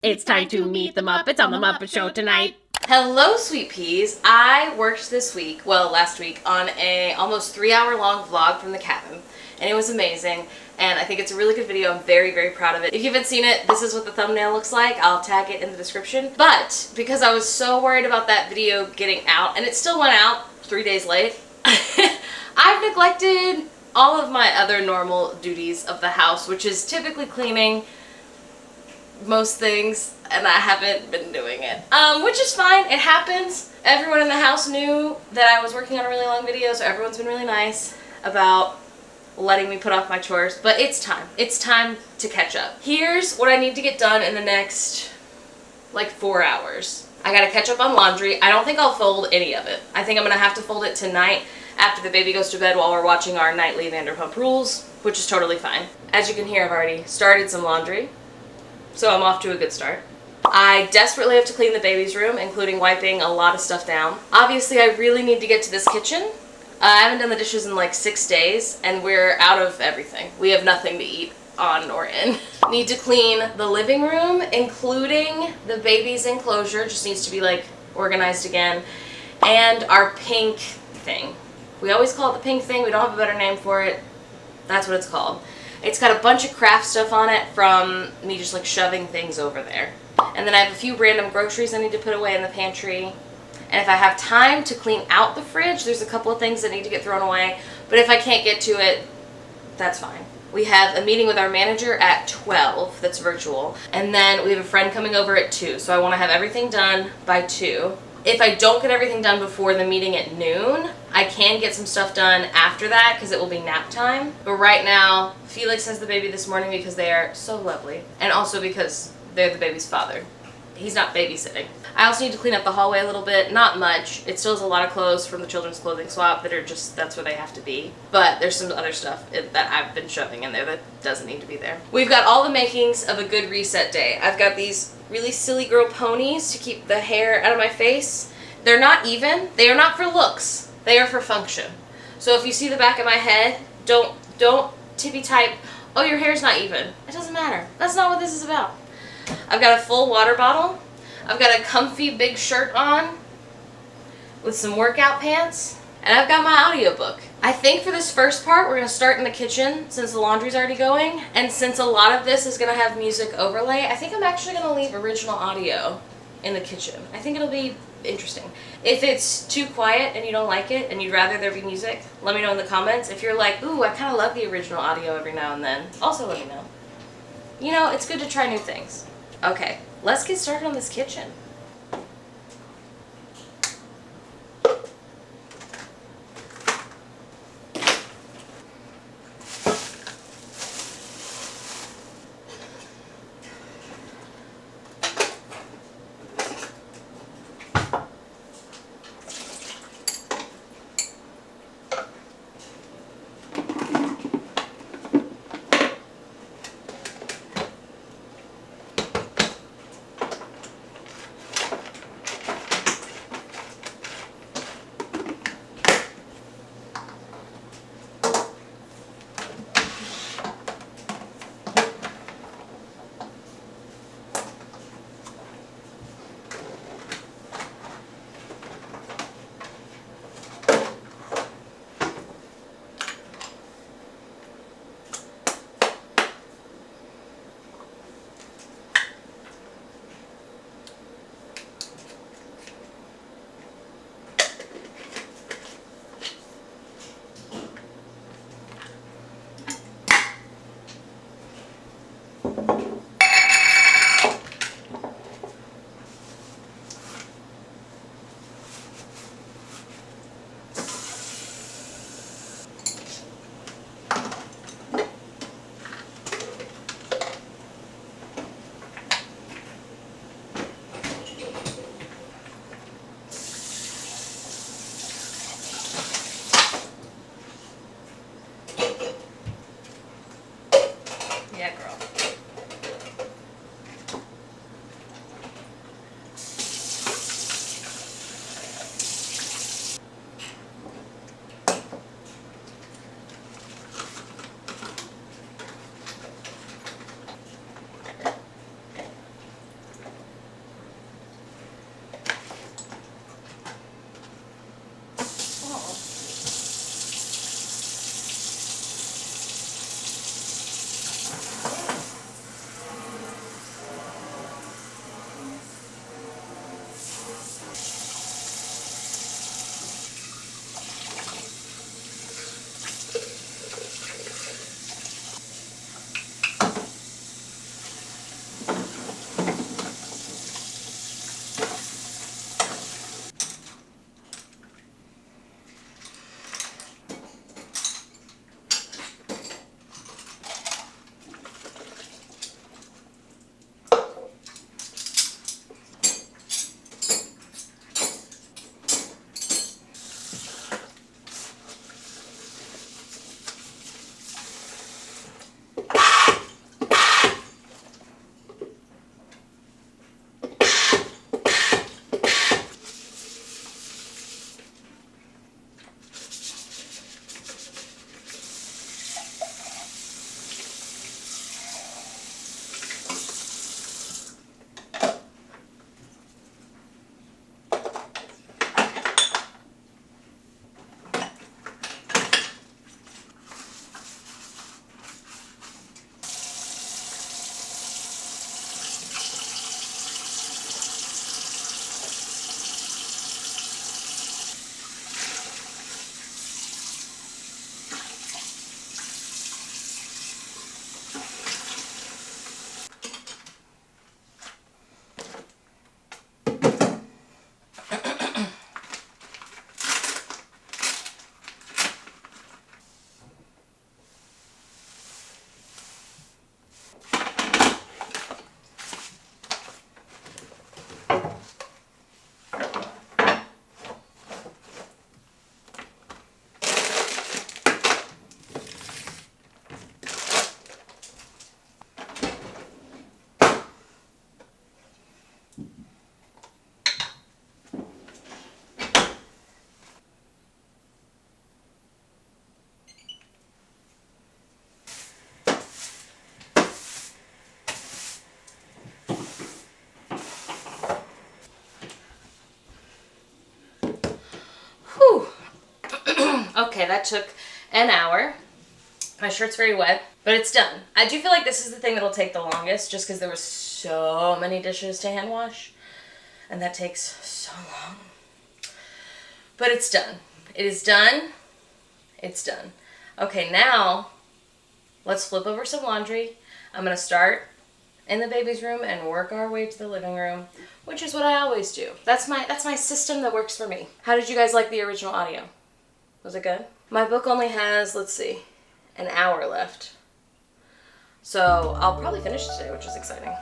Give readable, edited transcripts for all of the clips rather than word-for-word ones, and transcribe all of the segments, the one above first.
It's time to meet the Muppets on the Muppet Show tonight. Hello, sweet peas. I worked this week, well, last week, on a almost 3-hour long vlog from the cabin, and it was amazing, and I think it's a really good video. I'm very, very proud of it. If you haven't seen it, this is what the thumbnail looks like. I'll tag it in the description. But because I was so worried about that video getting out, and it still went out 3 days late, I've neglected all of my other normal duties of the house, which is typically cleaning most things, and I haven't been doing it. Which is fine. It happens. Everyone in the house knew that I was working on a really long video, so everyone's been really nice about letting me put off my chores, but it's time. It's time to catch up. Here's what I need to get done in the next, like, 4 hours. I gotta catch up on laundry. I don't think I'll fold any of it. I think I'm gonna have to fold it tonight after the baby goes to bed while we're watching our nightly Vanderpump Rules, which is totally fine. As you can hear, I've already started some laundry, so I'm off to a good start. I desperately have to clean the baby's room, including wiping a lot of stuff down. Obviously, I really need to get to this kitchen. I haven't done the dishes in like 6 days, and we're out of everything. We have nothing to eat on or in. Need to clean the living room, including the baby's enclosure. Just needs to be like organized again. And our pink thing. We always call it the pink thing. We don't have a better name for it. That's what it's called. It's got a bunch of craft stuff on it from me just like shoving things over there. And then I have a few random groceries I need to put away in the pantry. And if I have time to clean out the fridge, there's a couple of things that need to get thrown away. But if I can't get to it, that's fine. We have a meeting with our manager at 12 that's virtual. And then we have a friend coming over at 2. So I want to have everything done by 2. If I don't get everything done before the meeting at noon, I can get some stuff done after that because it will be nap time. But right now, Felix has the baby this morning because they are so lovely. And also because they're the baby's father. He's not babysitting. I also need to clean up the hallway a little bit. Not much. It still has a lot of clothes from the children's clothing swap that are just, that's where they have to be. But there's some other stuff that I've been shoving in there that doesn't need to be there. We've got all the makings of a good reset day. I've got these really silly girl ponies to keep the hair out of my face. They're not even. They are not for looks. They are for function. So if you see the back of my head, don't tippy type, oh, your hair's not even. It doesn't matter. That's not what this is about. I've got a full water bottle. I've got a comfy big shirt on with some workout pants. And I've got my audiobook. I think for this first part, we're going to start in the kitchen since the laundry's already going. And since a lot of this is going to have music overlay, I think I'm actually going to leave original audio in the kitchen. I think it'll be interesting. If it's too quiet and you don't like it and you'd rather there be music, let me know in the comments. If you're like, ooh, I kind of love the original audio every now and then, also let me know. You know, it's good to try new things. Okay, let's get started on this kitchen. Okay, that took an hour. My shirt's very wet, but it's done. I do feel like this is the thing that'll take the longest just because there was so many dishes to hand wash, and that takes so long. But it's done. It is done. It's done. Okay, now let's flip over some laundry. I'm gonna start in the baby's room and work our way to the living room, which is what I always do. That's my system that works for me. How did you guys like the original audio? Was it good? My book only has, let's see, an hour left. So I'll probably finish today, which is exciting.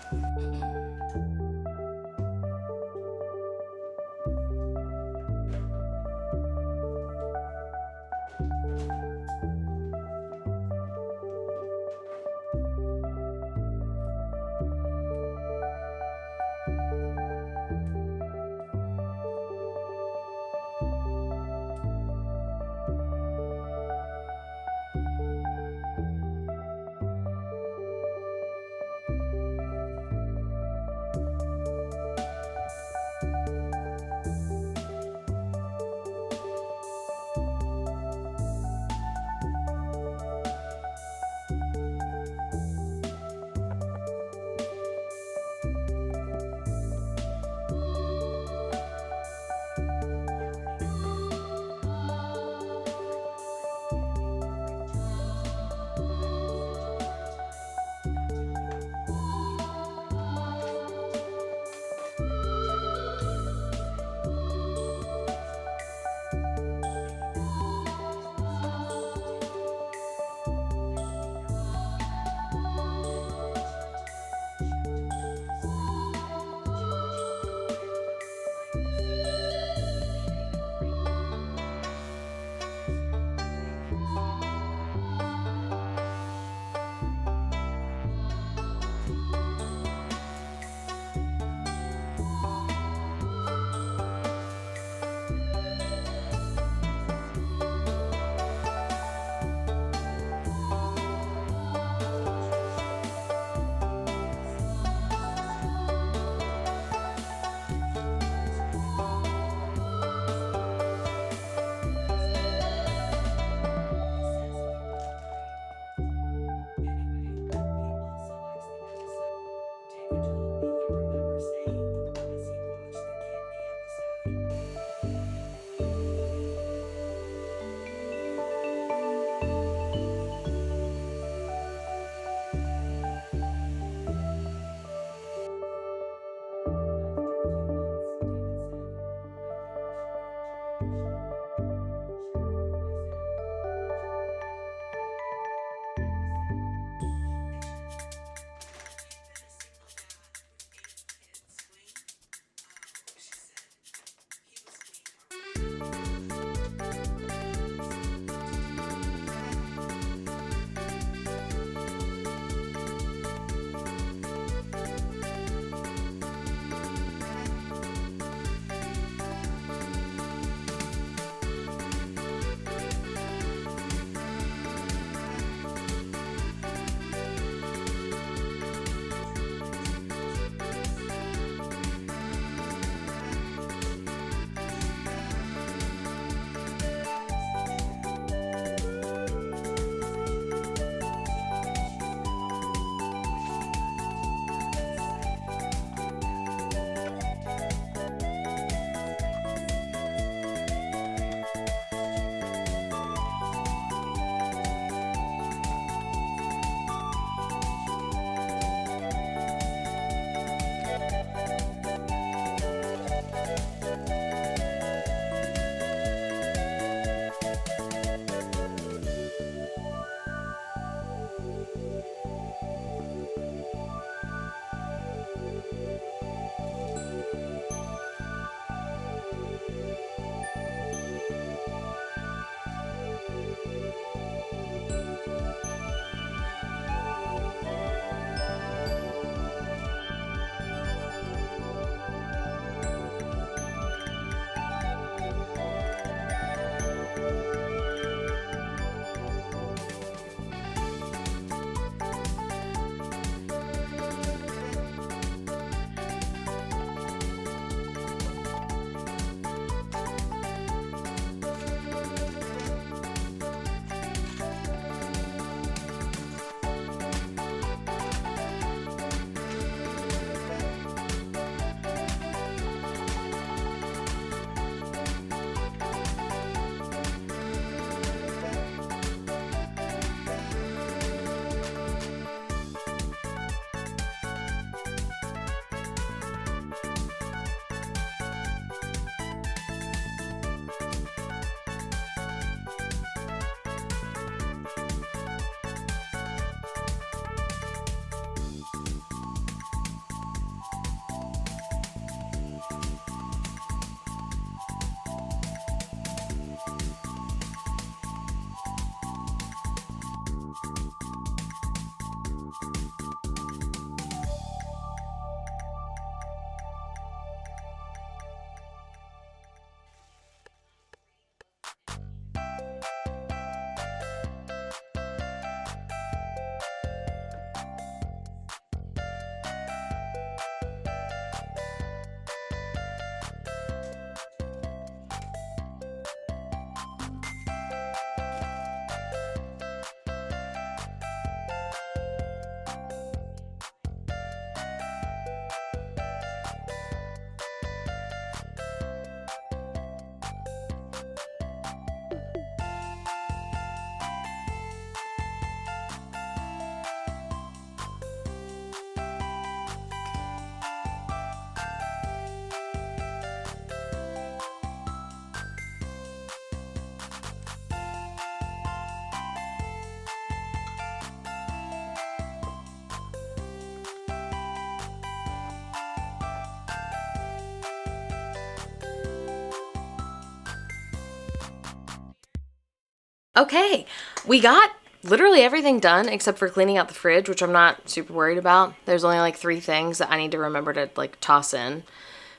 Okay, we got literally everything done except for cleaning out the fridge, which I'm not super worried about. There's only like 3 things that I need to remember to like toss in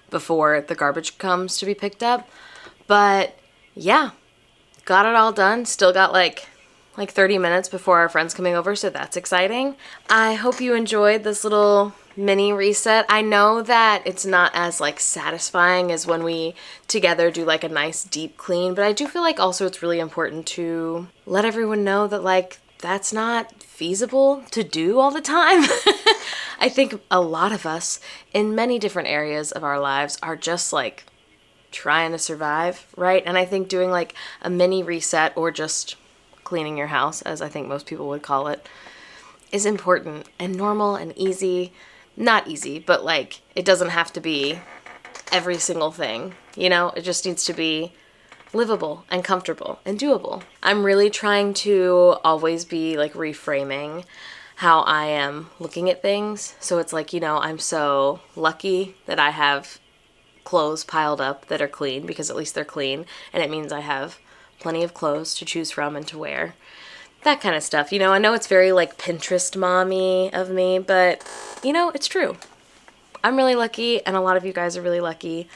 before the garbage comes to be picked up. But yeah, got it all done. Still got like 30 minutes before our friends coming over, so that's exciting. I hope you enjoyed this little mini reset. I know that it's not as like satisfying as when we together do like a nice deep clean, but I do feel like also it's really important to let everyone know that like that's not feasible to do all the time. I think a lot of us in many different areas of our lives are just like trying to survive, right? And I think doing like a mini reset or just cleaning your house, as I think most people would call it, is important and normal and easy. Not easy, but like it doesn't have to be every single thing, you know? It just needs to be livable and comfortable and doable. I'm really trying to always be like reframing how I am looking at things. So it's like, you know, I'm so lucky that I have clothes piled up that are clean because at least they're clean, and it means I have plenty of clothes to choose from and to wear. That kind of stuff. You know, I know it's very like Pinterest mommy of me, but you know, it's true. I'm really lucky and a lot of you guys are really lucky,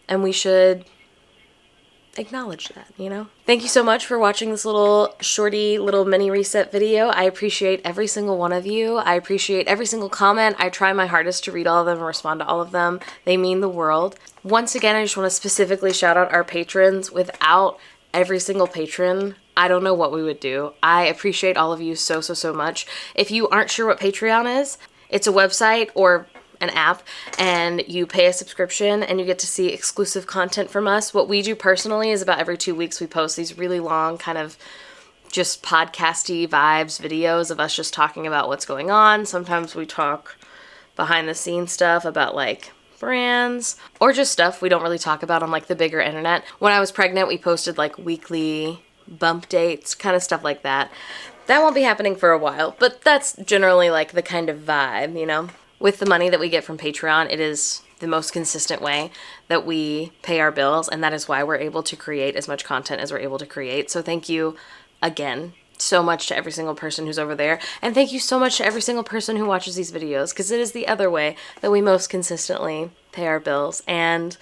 and we should acknowledge that, you know? Thank you so much for watching this little shorty little mini reset video. I appreciate every single one of you. I appreciate every single comment. I try my hardest to read all of them and respond to all of them. They mean the world. Once again, I just want to specifically shout out our patrons. Without every single patron, I don't know what we would do. I appreciate all of you so, so, so much. If you aren't sure what Patreon is, it's a website or an app, and you pay a subscription and you get to see exclusive content from us. What we do personally is about every 2 weeks we post these really long kind of just podcasty vibes videos of us just talking about what's going on. Sometimes we talk behind the scenes stuff about like brands or just stuff we don't really talk about on like the bigger internet. When I was pregnant, we posted like weekly bump dates, kind of stuff like that. That won't be happening for a while, but that's generally like the kind of vibe, you know? With the money that we get from Patreon, it is the most consistent way that we pay our bills, and that is why we're able to create as much content as we're able to create. So thank you again so much to every single person who's over there, and thank you so much to every single person who watches these videos, because it is the other way that we most consistently pay our bills, and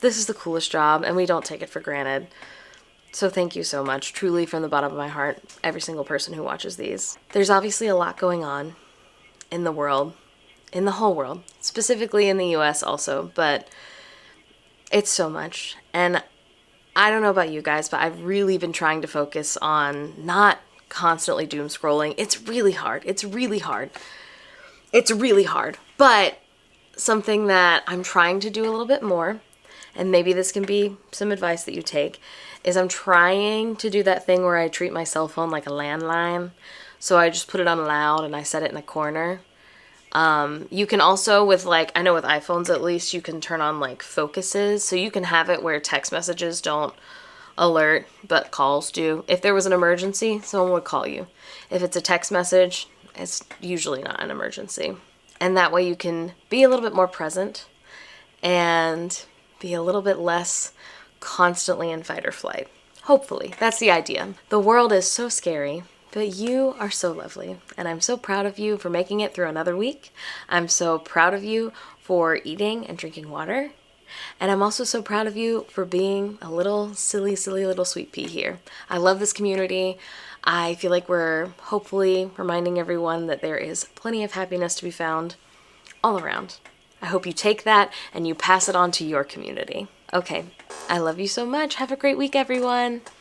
this is the coolest job, and we don't take it for granted. So thank you so much, truly from the bottom of my heart, every single person who watches these. There's obviously a lot going on in the world, in the whole world, specifically in the US also, but it's so much. And I don't know about you guys, but I've really been trying to focus on not constantly doom scrolling. It's really hard. It's really hard. It's really hard. But something that I'm trying to do a little bit more, and maybe this can be some advice that you take, is I'm trying to do that thing where I treat my cell phone like a landline. So I just put it on loud and I set it in a corner. You can also with like, I know with iPhones at least, you can turn on like focuses. So you can have it where text messages don't alert, but calls do. If there was an emergency, someone would call you. If it's a text message, it's usually not an emergency. And that way you can be a little bit more present and be a little bit less constantly in fight or flight. Hopefully, that's the idea. The world is so scary. But you are so lovely, and I'm so proud of you for making it through another week. I'm so proud of you for eating and drinking water, and I'm also so proud of you for being a little silly, silly little sweet pea here. I love this community. I feel like we're hopefully reminding everyone that there is plenty of happiness to be found all around. I hope you take that and you pass it on to your community. Okay, I love you so much. Have a great week, everyone.